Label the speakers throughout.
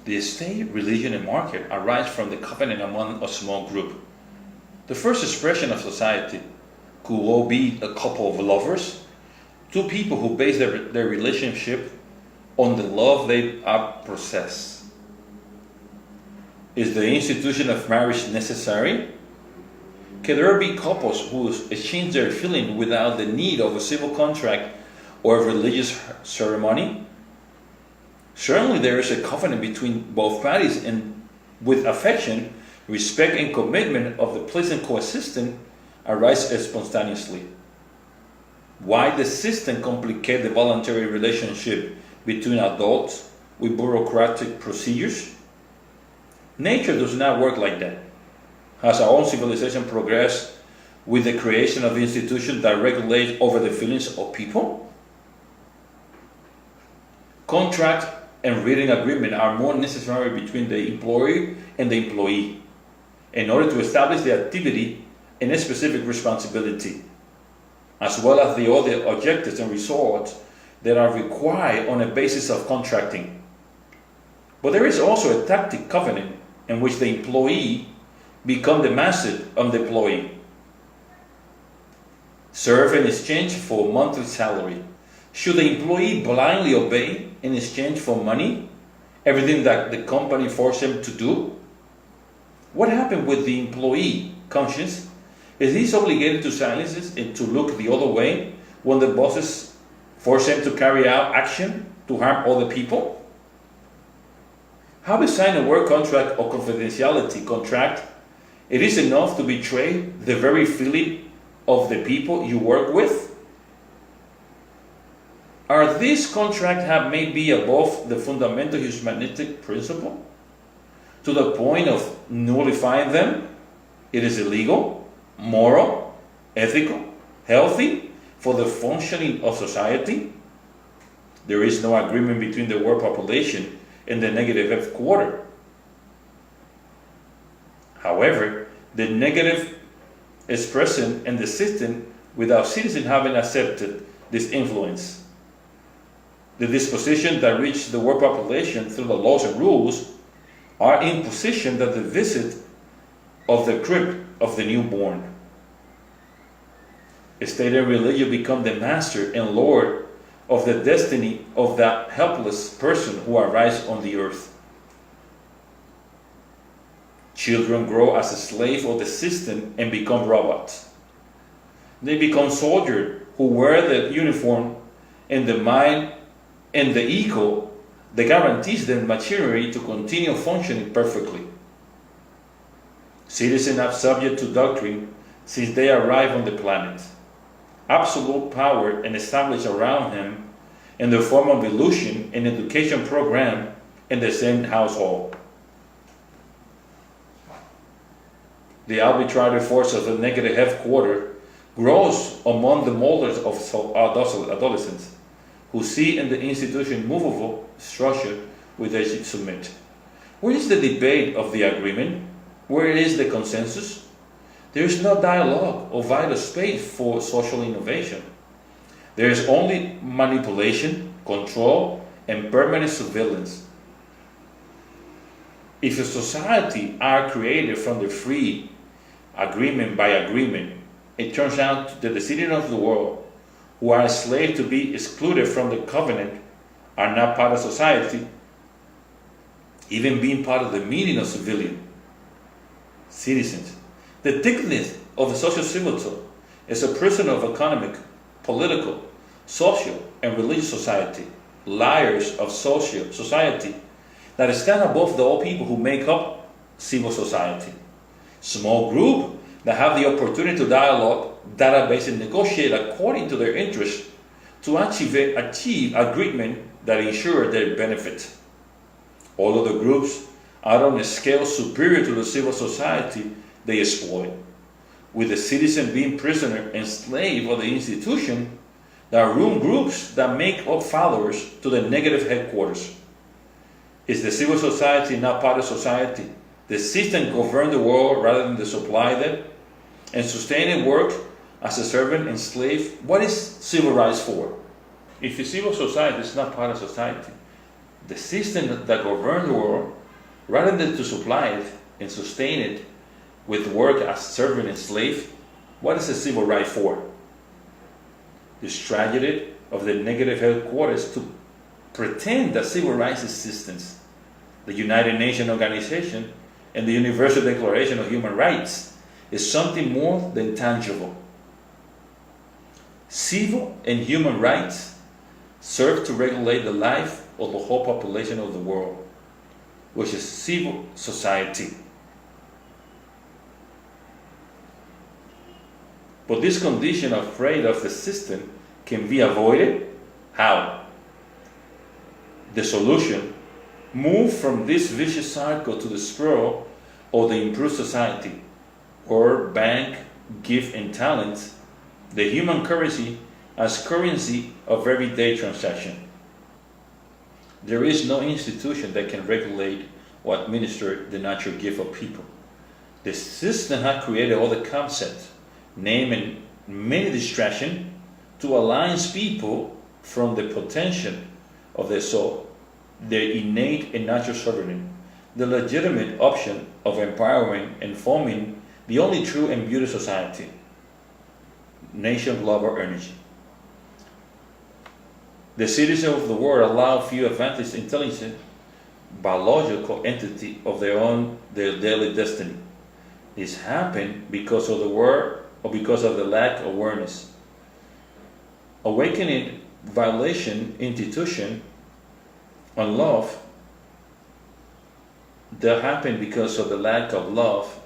Speaker 1: The state, religion, and market arise from the covenant among a small group. The first expression of society could well be a couple of lovers, two people who base their relationship on the love they possess. Is the institution of marriage necessary? Can there be couples who exchange their feeling without the need of a civil contract or a religious ceremony? Certainly there is a covenant between both parties, and with affection, respect, and commitment of the pleasant coexistence arise spontaneously. Why the system complicate the voluntary relationship between adults with bureaucratic procedures? Nature does not work like that. Has our own civilization progressed with the creation of institutions that regulate over the feelings of people? Contract and written agreement are more necessary between the employer and the employee in order to establish the activity and a specific responsibility, as well as the other objectives and results that are required on a basis of contracting. But there is also a tacit covenant in which the employee becomes the master of the employee. Serve in exchange for monthly salary. Should the employee blindly obey in exchange for money everything that the company forced him to do? What happened with the employee conscience? Is he obligated to silence it and to look the other way when the bosses force him to carry out action to harm other people? How to sign a work contract or confidentiality contract? It is enough to betray the very feeling of the people you work with? Are these contracts have may be above the fundamental humanistic principle to the point of nullifying them? It is illegal, moral, ethical, healthy for the functioning of society. There is no agreement between the world population and the negative F quarter. However, the negative is present in the system without citizens having accepted this influence. The disposition that reach the world population through the laws and rules are in position that the visit of the crib of the newborn. State and religion become the master and lord of the destiny of that helpless person who arrives on the earth. Children grow as a slave of the system and become robots. They become soldiers who wear the uniform, and the mind and the ego that guarantees them machinery to continue functioning perfectly. Citizens are subject to doctrine since they arrive on the planet. Absolute power and established around him in the form of illusion and education program in the same household. The arbitrary force of the negative headquarter grows among the molders of adolescents who see in the institution movable structure which they should submit. Where is the debate of the agreement? Where is the consensus? There is no dialogue or vital space for social innovation. There is only manipulation, control, and permanent surveillance. If a society are created from the free agreement by agreement, it turns out that the citizens of the world who are enslaved to be excluded from the covenant are not part of society, even being part of the meaning of civilian citizens. The thickness of the social civility is a prison of economic, political, social, and religious society, layers of social society that stand above the all people who make up civil society. Small group that have the opportunity to dialogue, database, and negotiate according to their interests to achieve agreement that ensure their benefit. All other groups are on a scale superior to the civil society they exploit, with the citizen being prisoner and slave of the institution. There are room groups that make up followers to the negative headquarters. Is the civil society not part of society? The system governs the world rather than the supply them, and sustaining work as a servant and slave. What is civil rights for? If a civil society is not part of society, The system that governs the world, rather than to supply it and sustain it with work as servant and slave, what is a civil right for? The strategy of the negative headquarters to pretend that civil rights existence, the United Nations Organization, and the Universal Declaration of Human Rights is something more than tangible. Civil and human rights serve to regulate the life of the whole population of the world, which is civil society. But this condition of afraid of the system can be avoided. How? The solution: move from this vicious cycle to the spiral of the improved society, or bank, gift, and talents, the human currency, as currency of everyday transaction. There is no institution that can regulate or administer the natural gift of people. The system has created all the concepts, name, and many distractions to align people from the potential of their soul, their innate and natural sovereignty, the legitimate option of empowering and forming the only true and beautiful society, nation global energy. The citizens of the world allow few advantage intelligent, biological entity of their daily destiny. This happened because of the word or because of the lack of awareness. Awakening, violation, institution, and love that happen because of the lack of love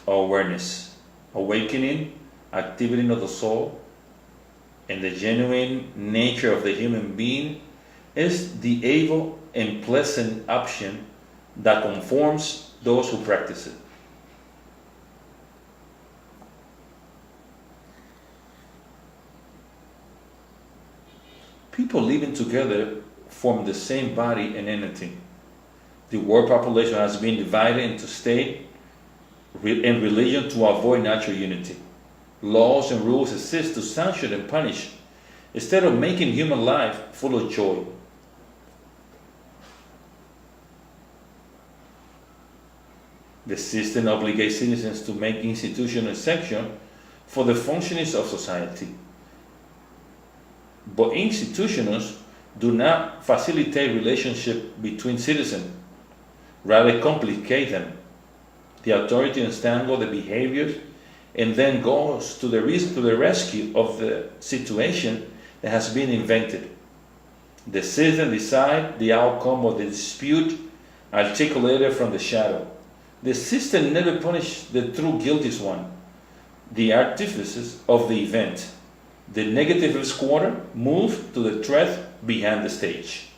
Speaker 1: or awareness. Awakening, activity of the soul, and the genuine nature of the human being is the able and pleasant option that conforms those who practice it. People living together form the same body and entity. The world population has been divided into state and religion to avoid natural unity. Laws and rules exist to sanction and punish, instead of making human life full of joy. The system obligates citizens to make institutional sanction for the functioning of society. But institutions do not facilitate relationship between citizens, rather complicate them. The authority entangle the behaviors and then goes to the rescue of the situation that has been invented. The citizen decide the outcome of the dispute articulated from the shadow. The system never punishes the true guilty one, the artificers of the event. The negative squatter moves to the threat behind the stage.